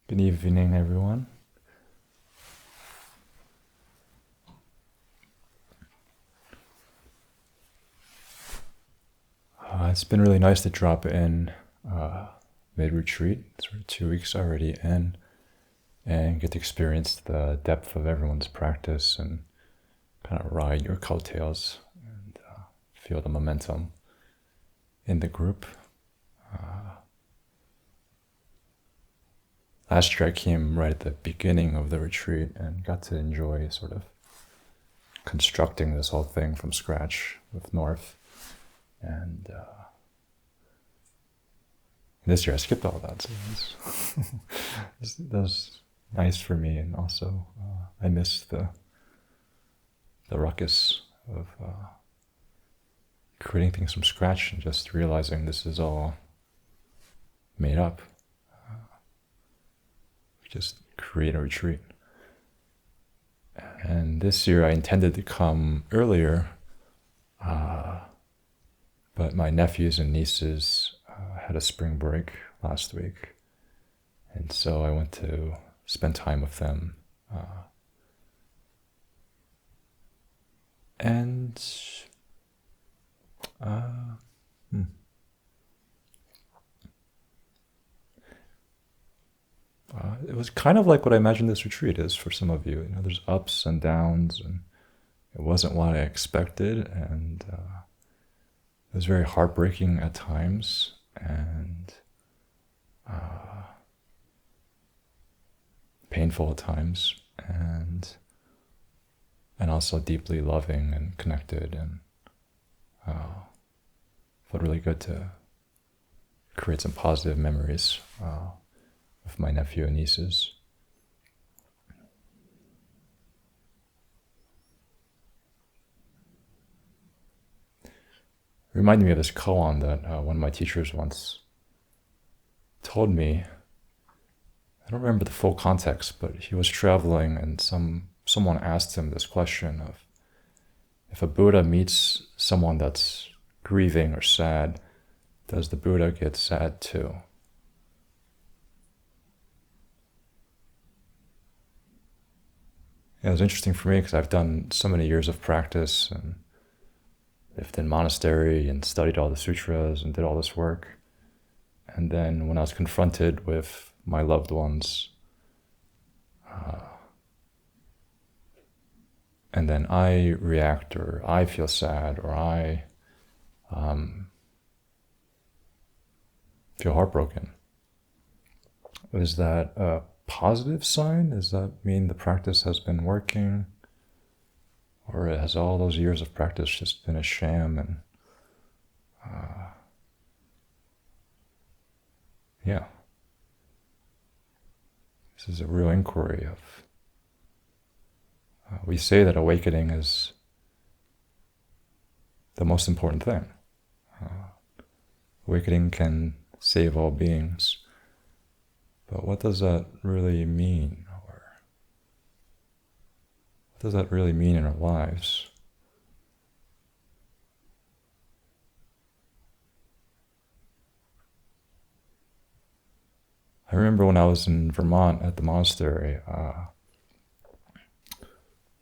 Good evening, everyone. It's been really nice to drop in mid-retreat. It's sort of 2 weeks already in, and get to experience the depth of everyone's practice and kind of ride your coattails and feel the momentum in the group. Last year I came right at the beginning of the retreat and got to enjoy sort of constructing this whole thing from scratch with North. And this year I skipped all that, so that was nice for me. And also I missed the ruckus of creating things from scratch and just realizing this is all made up. Just create a retreat. And this year I intended to come earlier, but my nephews and nieces had a spring break last week, and so I went to spend time with them. It was kind of like what I imagined this retreat is for some of you. You know, there's ups and downs, and it wasn't what I expected, and it was very heartbreaking at times, and painful at times, and also deeply loving and connected, and felt really good to create some positive memories with my nephew and nieces. It reminded me of this koan that one of my teachers once told me. I don't remember the full context, but he was traveling and someone asked him this question of, if a Buddha meets someone that's grieving or sad, does the Buddha get sad too? It was interesting for me because I've done so many years of practice and lived in monastery and studied all the sutras and did all this work. And then when I was confronted with my loved ones, and then I react, or I feel sad, or I feel heartbroken, is that a positive sign? Does that mean the practice has been working? Or has all those years of practice just been a sham? And yeah, this is a real inquiry of, we say that awakening is the most important thing. Awakening can save all beings. But what does that really mean? Or what does that really mean in our lives? I remember when I was in Vermont at the monastery,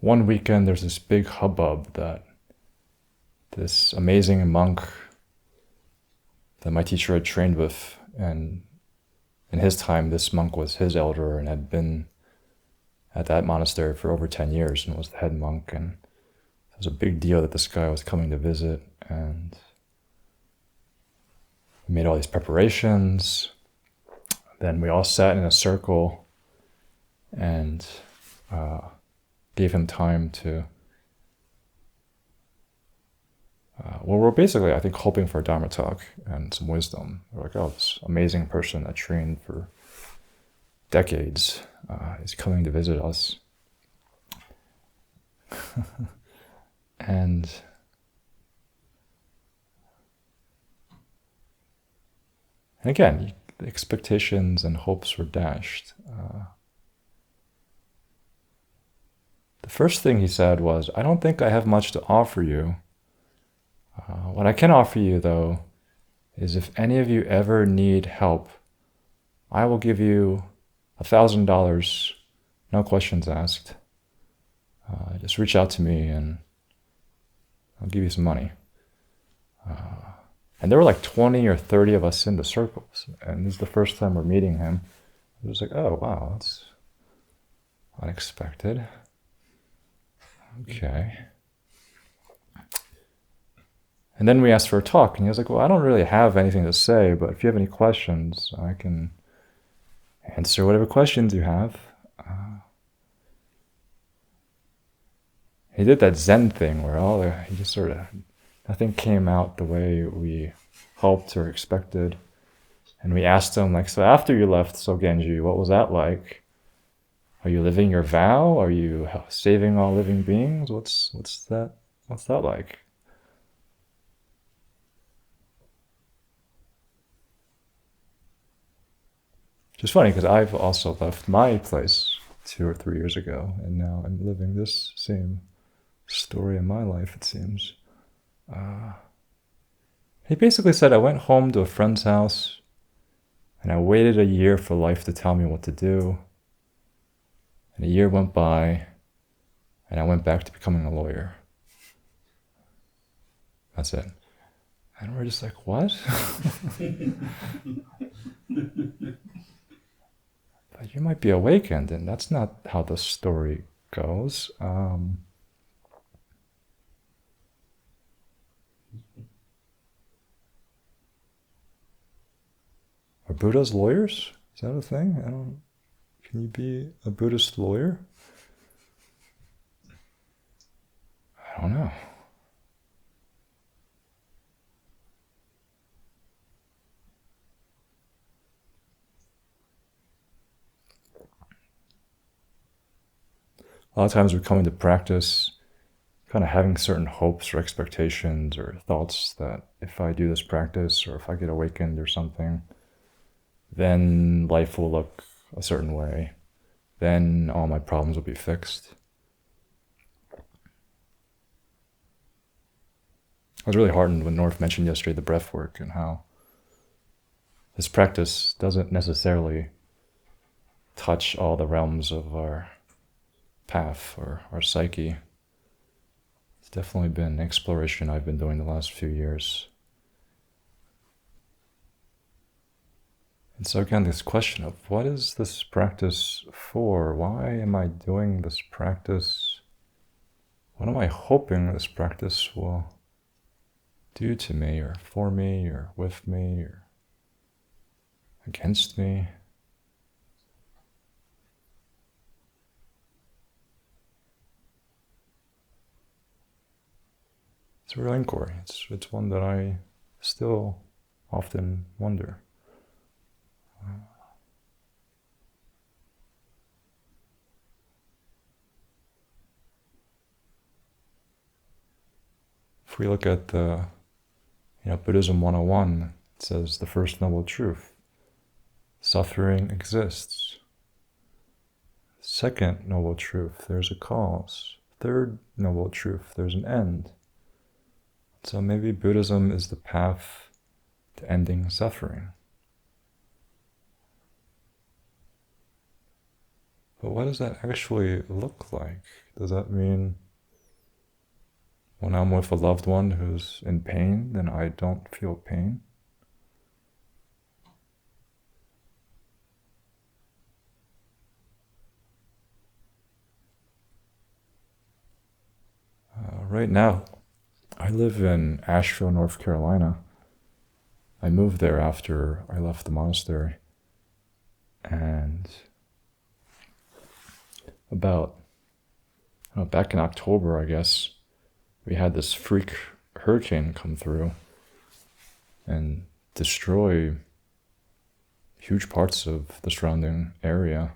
one weekend there's this big hubbub that this amazing monk that my teacher had trained with, and in his time this monk was his elder and had been at that monastery for over 10 years and was the head monk, and it was a big deal that this guy was coming to visit, and we made all these preparations. Then we all sat in a circle and gave him time to, we're basically, I think, hoping for a Dharma talk and some wisdom. We're like, oh, this amazing person that trained for decades is coming to visit us. And again, the expectations and hopes were dashed. The first thing he said was, I don't think I have much to offer you. What I can offer you, though, is if any of you ever need help, I will give you $1,000, no questions asked. Just reach out to me and I'll give you some money. And there were like 20 or 30 of us in the circles. And this is the first time we're meeting him. It was like, oh, wow, that's unexpected. Okay. And then we asked for a talk, and he was like, well, I don't really have anything to say, but if you have any questions, I can answer whatever questions you have. He did that Zen thing where he just sort of, nothing came out the way we hoped or expected. And we asked him, like, so after you left Sogenji, what was that like? Are you living your vow? Are you saving all living beings? What's that like? Which is funny because I've also left my place 2 or 3 years ago, and now I'm living this same story in my life, it seems. He basically said, I went home to a friend's house, and I waited a year for life to tell me what to do. And a year went by, and I went back to becoming a lawyer. That's it. And we're just like, what? But you might be awakened, and that's not how the story goes. Are Buddhas lawyers? Is that a thing? Can you be a Buddhist lawyer? I don't know. A lot of times we come into practice kind of having certain hopes or expectations or thoughts that if I do this practice or if I get awakened or something, then life will look a certain way. Then all my problems will be fixed. I was really heartened when North mentioned yesterday the breath work and how this practice doesn't necessarily touch all the realms of our path or our psyche. It's definitely been an exploration I've been doing the last few years. And so again, this question of what is this practice for? Why am I doing this practice? What am I hoping this practice will do to me or for me or with me or against me? It's a real inquiry. It's one that I still often wonder. If we look at the Buddhism 101, it says the first noble truth, suffering exists. Second noble truth, there's a cause. Third noble truth, there's an end. So maybe Buddhism is the path to ending suffering. But what does that actually look like? Does that mean when I'm with a loved one who's in pain, then I don't feel pain? Right now, I live in Asheville, North Carolina. I moved there after I left the monastery. And back in October, I guess, we had this freak hurricane come through and destroy huge parts of the surrounding area.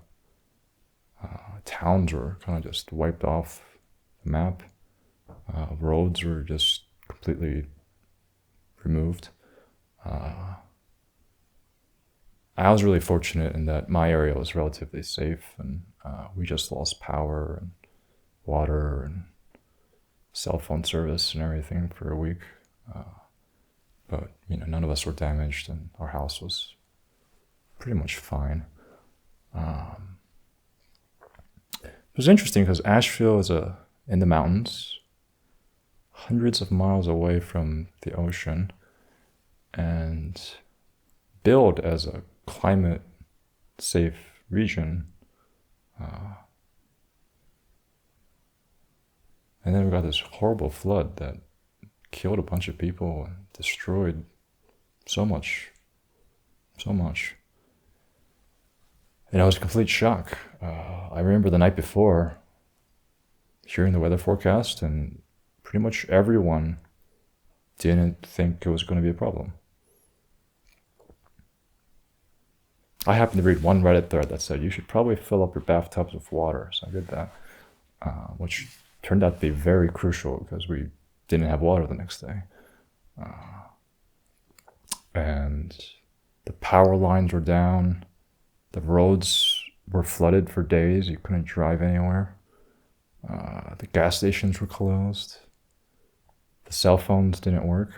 Towns were kind of just wiped off the map. Roads were just completely removed. I was really fortunate in that my area was relatively safe, and we just lost power and water and cell phone service and everything for a week. But none of us were damaged, and our house was pretty much fine. was interesting because Asheville is in the mountains, hundreds of miles away from the ocean, and billed as a climate safe region. And then we got this horrible flood that killed a bunch of people and destroyed so much. And I was a complete shock. I remember the night before hearing the weather forecast, and pretty much everyone didn't think it was going to be a problem. I happened to read one Reddit thread that said you should probably fill up your bathtubs with water. So I did that, which turned out to be very crucial because we didn't have water the next day. And the power lines were down. The roads were flooded for days. You couldn't drive anywhere. The gas stations were closed. The cell phones didn't work.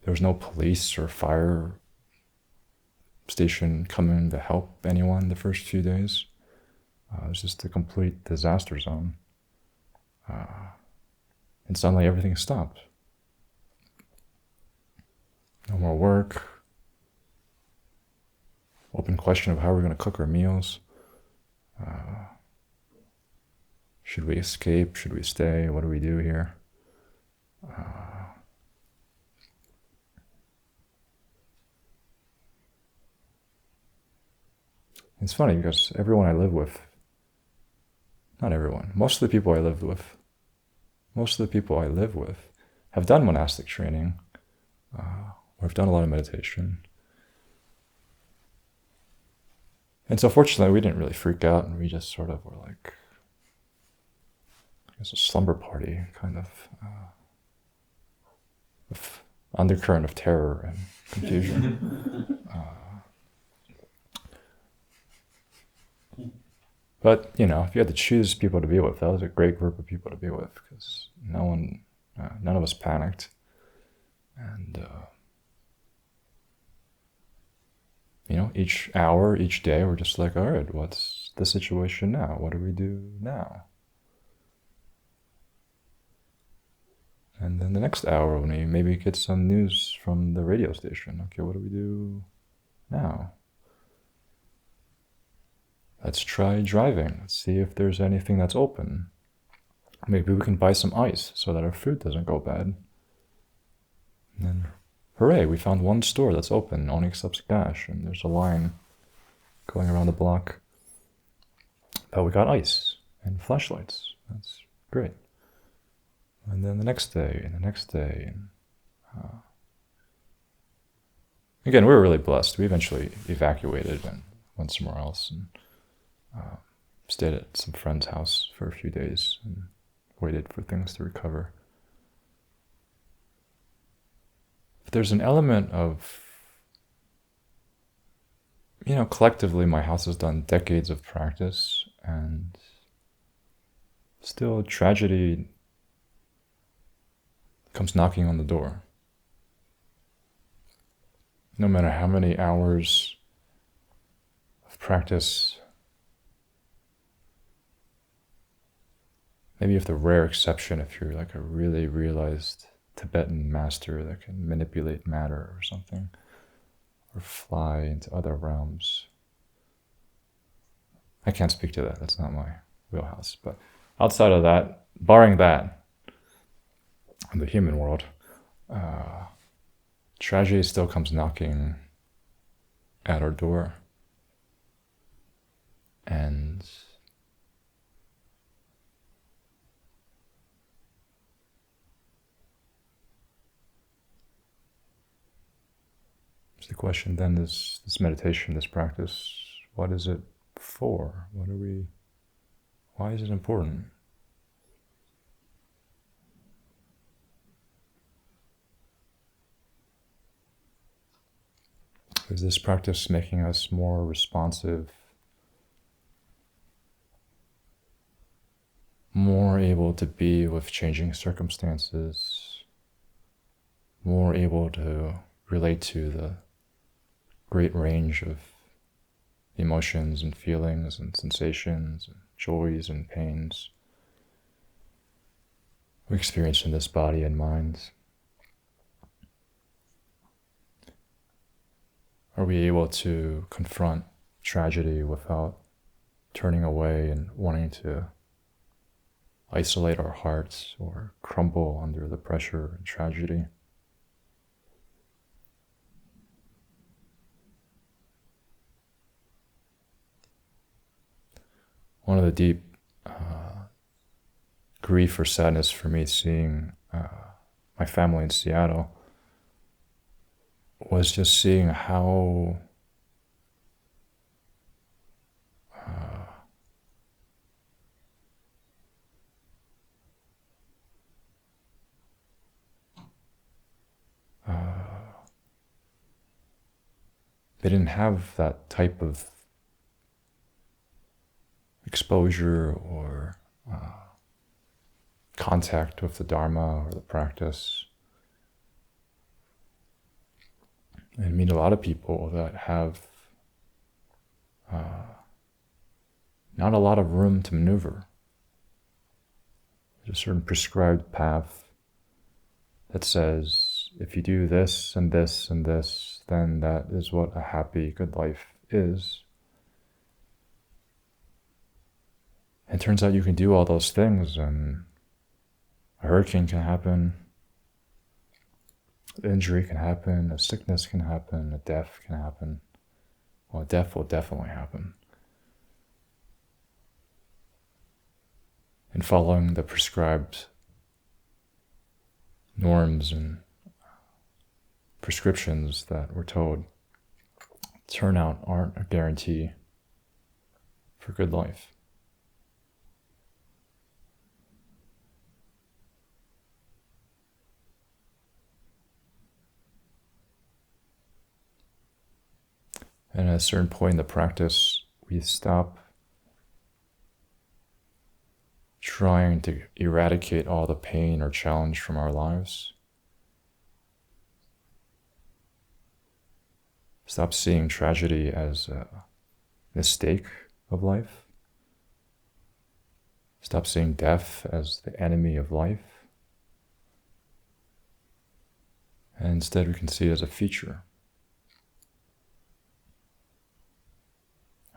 There was no police or fire station coming to help anyone the first few days. It was just a complete disaster zone. And suddenly everything stopped. No more work. Open question of how we're going to cook our meals. Should we escape? Should we stay? What do we do here? It's funny because everyone I live with, not everyone, most of the people I live with have done monastic training, or have done a lot of meditation. And so fortunately we didn't really freak out, and we just sort of were like, I guess, a slumber party kind of, with undercurrent of terror and confusion. But, if you had to choose people to be with, that was a great group of people to be with, because none of us panicked. And, each hour, each day, we're just like, all right, what's the situation now? What do we do now? And then the next hour, when we maybe get some news from the radio station, okay, what do we do now? Let's try driving. Let's see if there's anything that's open. Maybe we can buy some ice so that our food doesn't go bad. And then, hooray, we found one store that's open, only accepts cash, and there's a line going around the block. But we got ice and flashlights. That's great. And then the next day, and the next day. And, again, we were really blessed. We eventually evacuated and went somewhere else, and stayed at some friend's house for a few days and waited for things to recover. But there's an element of, collectively my house has done decades of practice, and still tragedy comes knocking on the door. No matter how many hours of practice, maybe with the rare exception, if you're like a really realized Tibetan master that can manipulate matter or something, or fly into other realms. I can't speak to that, that's not my wheelhouse. But outside of that, barring that, in the human world, tragedy still comes knocking at our door. And the question then is, this meditation, this practice, what is it for? Why is it important? Is this practice making us more responsive, more able to be with changing circumstances, more able to relate to the great range of emotions and feelings and sensations and joys and pains we experience in this body and mind? Are we able to confront tragedy without turning away and wanting to isolate our hearts or crumble under the pressure and tragedy? One of the deep grief or sadness for me seeing my family in Seattle was just seeing how they didn't have that type of exposure or contact with the Dharma or the practice. And meet a lot of people that have not a lot of room to maneuver. There's a certain prescribed path that says, if you do this and this and this, then that is what a happy, good life is. And it turns out you can do all those things, and a hurricane can happen, an injury can happen, a sickness can happen, a death can happen. Well, death will definitely happen. And following the prescribed norms and prescriptions that we're told turn out aren't a guarantee for good life. And at a certain point in the practice, we stop trying to eradicate all the pain or challenge from our lives. Stop seeing tragedy as a mistake of life. Stop seeing death as the enemy of life. And instead we can see it as a feature.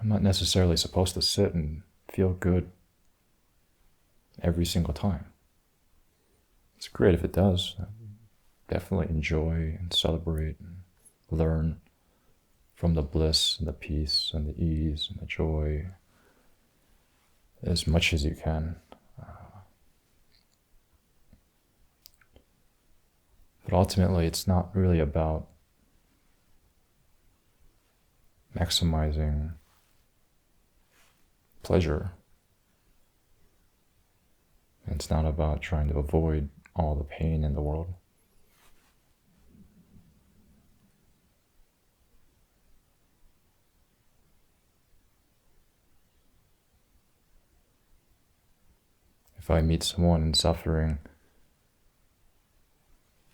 I'm not necessarily supposed to sit and feel good every single time. It's great if it does. Definitely enjoy and celebrate and learn from the bliss and the peace and the ease and the joy as much as you can. But ultimately, it's not really about maximizing pleasure. It's not about trying to avoid all the pain in the world. If I meet someone in suffering,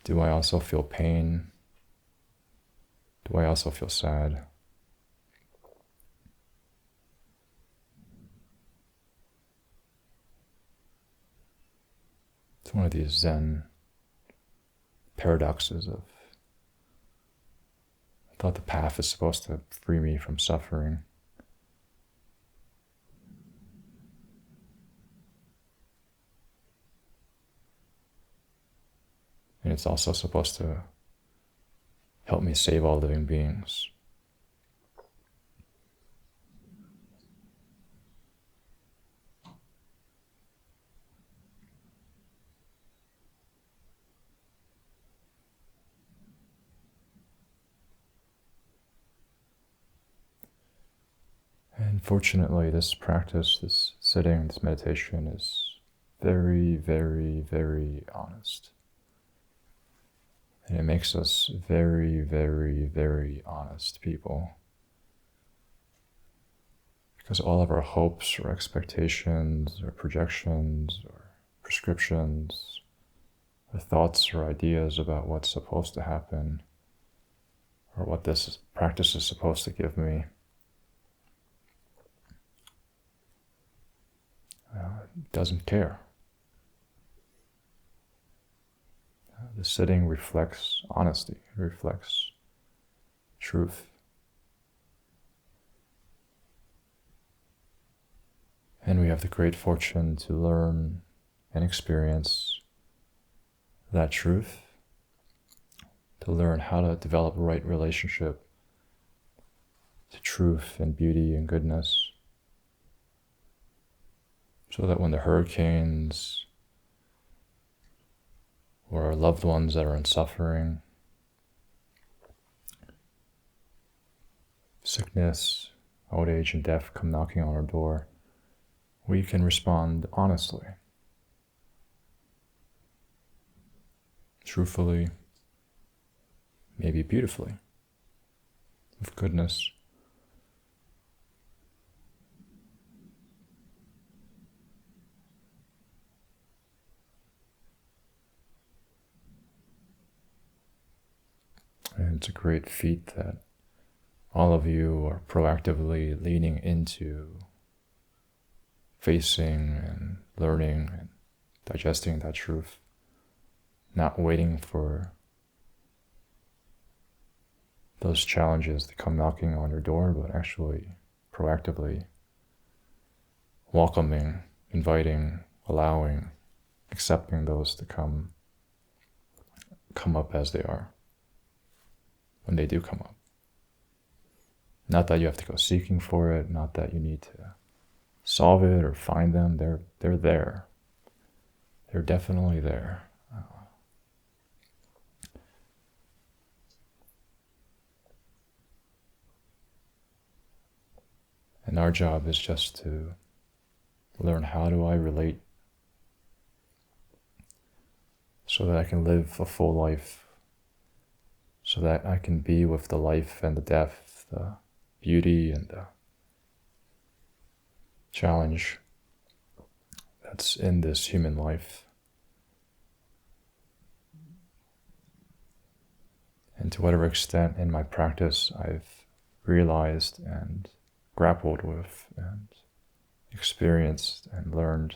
do I also feel pain? Do I also feel sad? It's one of these Zen paradoxes of, I thought the path is supposed to free me from suffering. And it's also supposed to help me save all living beings. And fortunately, this practice, this sitting, this meditation is very, very, very honest. And it makes us very, very, very honest people. Because all of our hopes or expectations or projections or prescriptions or thoughts or ideas about what's supposed to happen or what this practice is supposed to give me doesn't care. The sitting reflects honesty, it reflects truth. And we have the great fortune to learn and experience that truth, to learn how to develop a right relationship to truth and beauty and goodness, so that when the hurricanes or our loved ones that are in suffering, sickness, old age, and death come knocking on our door, we can respond honestly, truthfully, maybe beautifully, with goodness. And it's a great feat that all of you are proactively leaning into facing and learning and digesting that truth, not waiting for those challenges to come knocking on your door, but actually proactively welcoming, inviting, allowing, accepting those to come up as they are, when they do come up. Not that you have to go seeking for it, not that you need to solve it or find them. They're there. They're definitely there. And our job is just to learn, how do I relate so that I can live a full life, so that I can be with the life and the death, the beauty and the challenge that's in this human life. And to whatever extent in my practice I've realized and grappled with and experienced and learned,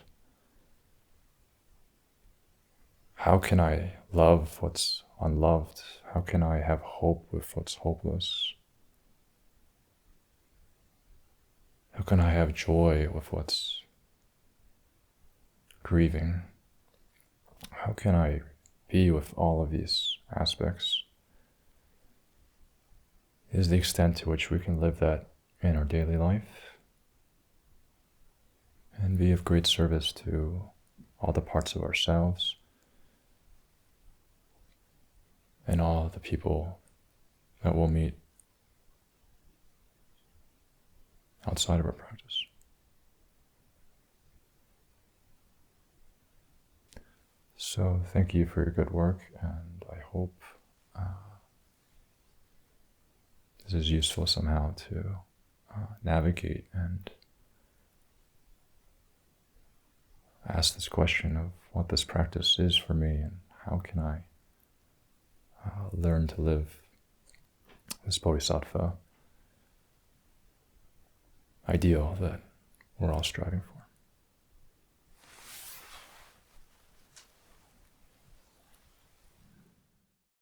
how can I love what's unloved? How can I have hope with what's hopeless? How can I have joy with what's grieving? How can I be with all of these aspects? Is the extent to which we can live that in our daily life and be of great service to all the parts of ourselves and all the people that we'll meet outside of our practice. So thank you for your good work, and I hope this is useful somehow to navigate and ask this question of what this practice is for me, and how can I learn to live this bodhisattva ideal that we're all striving for.